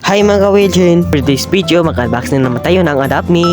Hi mga ka-Wilchin! For this video, mag-unbox na naman tayo ng Adapt Me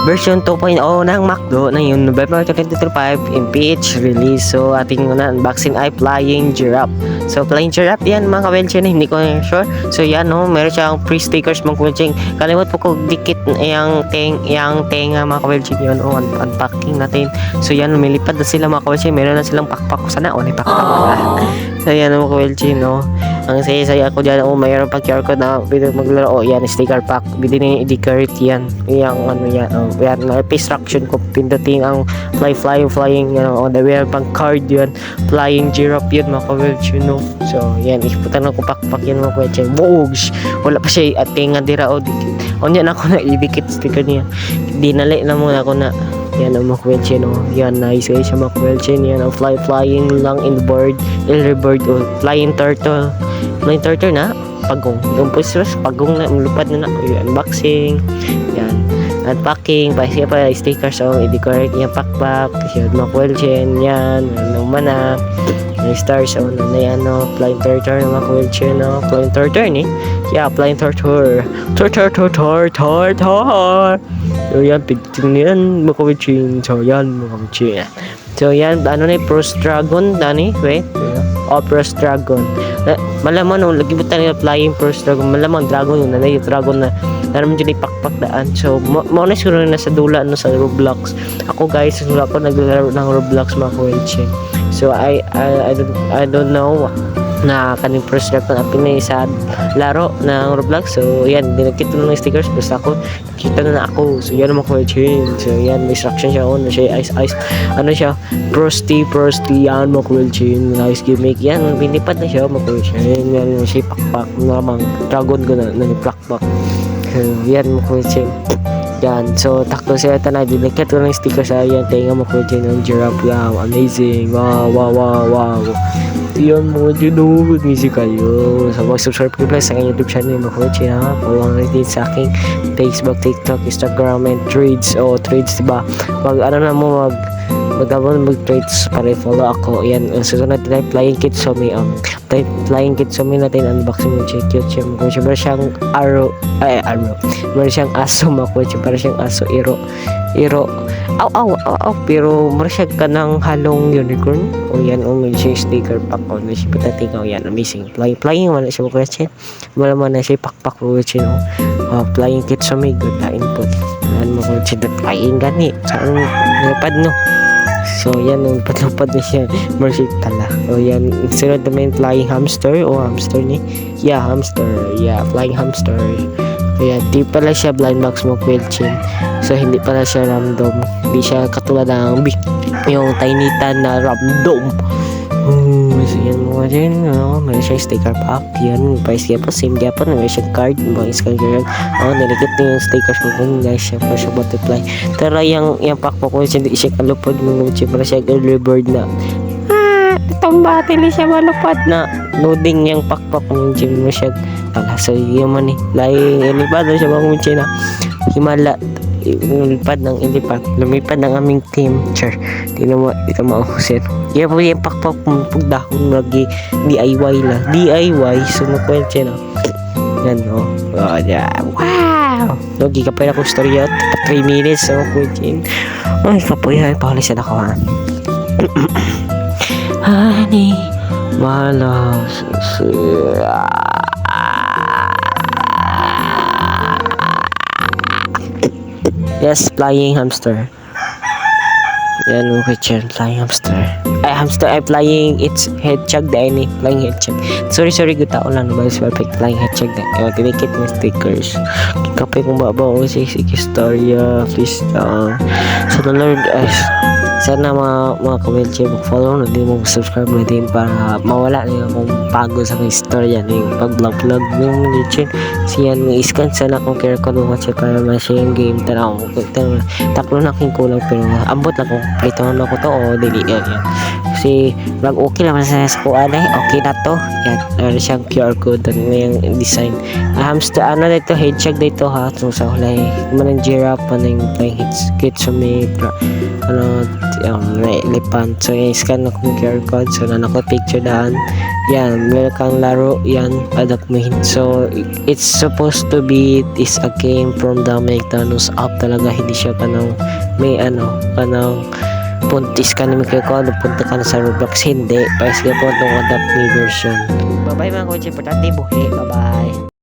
version 2.0 ng MacDo na yung November 2025 MPH release. So ating unboxing ay Flying Giraffe. So Flying Giraffe yan mga ka-Wilchin, hindi ko sure. So yan no, meron siyang free stickers mga ka-Wilchin. Kalimut po ko dikit yung tenga mga ka-Wilchin yun. Unpacking natin. So yan, lumilipad na sila mga ka-Wilchin. Meron na silang pakpak sana. O, pakpak. So yan mga ka-Wilchin no. Ang saya-saya ako dyan, mayroon pa QR code na pwede maglaro. Yan, sticker pack, pwede na i-decorate yan. Yung ano yan, yan, instruction ko, pindutin ang flying, yan, mayroon pang card yan, Flying Giraffe yun, mga ka-welch, you know. So, yan, iputan ako pakpak yan, mga ka-welch. Woosh! Wala pa siya, at tinga dira, dikit. Yan ako na, idikit sticker niya. Dinali na muna ako na, yan ang makwelche no. Yan, nice guys yung makwelche. Yan ang flying lang in the bird, bird o flying turtle na pagong yung pusros pagong na lupad na yung unboxing yan, unpacking pa siya pa stickers o i-decorate yung pakpak yung makwelche yan ng mana yung stars o na yan no. Flying turtle na makwelche no. Flying turtle ni yeah, flying turtle. So yan, pigtin yan, makawichin. So yan, makawichin. So yan, ano na yung Frost Dragon, Dani? Wait, Frost Dragon. Malaman no, lagi ba tayo Flying Frost Dragon? Malamang dragon yun, yung dragon na naman dyan ipakpak daan. So, mauna siguro na sa dula, no, sa Roblox. Ako guys, sa dula ko naglalaro ng Roblox, mga kawelche. So, I don't know na kaning first dragon na pinay sa laro ng Roblox. So yan, dinakita na ng stickers basta ako nakita na ako. So yan naman ko change. So yan, may instruction siya on siya ice ano siya prosty yan mo ko change nice gimmick yan binipad na siya mo ko change yan siya pakpak namang dragon ko na pakpak. So yan mo ko change yan. So takto siya tanay dinakita ko ng stickers yan tinga mo ko change ng giraffe. Wow, amazing. Wow. Yan mo dyan music kayo. So mag-subscribe ko sa aking YouTube channel mga kawelche ha. Follow natin sa aking Facebook, TikTok, Instagram, and Threads. Threads diba? Mag-trades para follow ako. Yan, susunod tayo Flying Kitsumi. Flying Kitsumi natin unboxing mo. Check yun siya. Para siyang arrow. Para siyang aso mga para siyang aso. Iro. Pero mara siya ka ng halong unicorn. Yan, may siya sticker pack o na siya patatingaw. Yan, amazing. Flying wala siya mga kawelche. Wala man na siya pakpak kawelche no. Flying Kitsumi, good na input. Yan mga kawelche na flying gani. Saan napad no. So yan, lupad na siya. Mercy tala. Yan, sunod naman Flying Hamster o hamster ni. Yeah, hamster. Yeah, Flying Hamster. Ayan, di pala siya blind box mo quilchin. So hindi pala siya random. Hindi siya katulad ng yung Tinytan na random. So yan mga din, may siya sticker pack. Yan, price kaya po, same kaya po. May siya card, mga scan girl. Nalikit na yung stickers mo kung guys siya pa siya butterfly. Pero yung pack po kung hindi siya kalupad mo siya para siya early bird na itong battery siya malupad na loading yung pakpak mo mo siya tala. So yun man laing ilipad na siya mga siya na himala lumipad ng aming team char di na mo ito mausin yan po yung pakpak mo pagdahon lagi DIY so makwel siya na yan wow lagi kapay na kong story at 3 minutes so makwel siya ay kapoy paulisan ako ha. Honey, my love. Yes, Flying Hamster. Yan, okay, Flying Hamster. Flying, it's hedgehog dahil Flying hedgehog. Sorry, good tao lang naman. Perfect Flying hedgehog dahil. Tinikit mo stickers. Kapay kung babaw ko sa istorya. Please, sa Lord, sana mga kawelche mag-follow na din mag-subscribe na din para mawala na yung pagod sa istorya na yung pag-vlog yung legend siyan ng iskan sana kung kaya ko nung kasi para masya yung game tanaw taklo na aking kulang pero ambot lang kung plito na ko to o dili yan kasi vlog okay naman sa kuan okay na to yan ano siyang QR code yung design hamster ano dito hedgehog dito ha so sa hulay manang giraffe manang Flying Kitsumi ano elephant so i-scan na kong QR code so na nako picture daan yan, meron kang laro, yan, adapt mo yun. So, it's supposed to be is a game from the McDonald's app talaga, hindi siya kanang may kanang puntis ka na may kaya punta ka na sa Roblox, hindi. Pais ka po itong adapt me version. Bye bye mga coach, importante buhi, bye bye.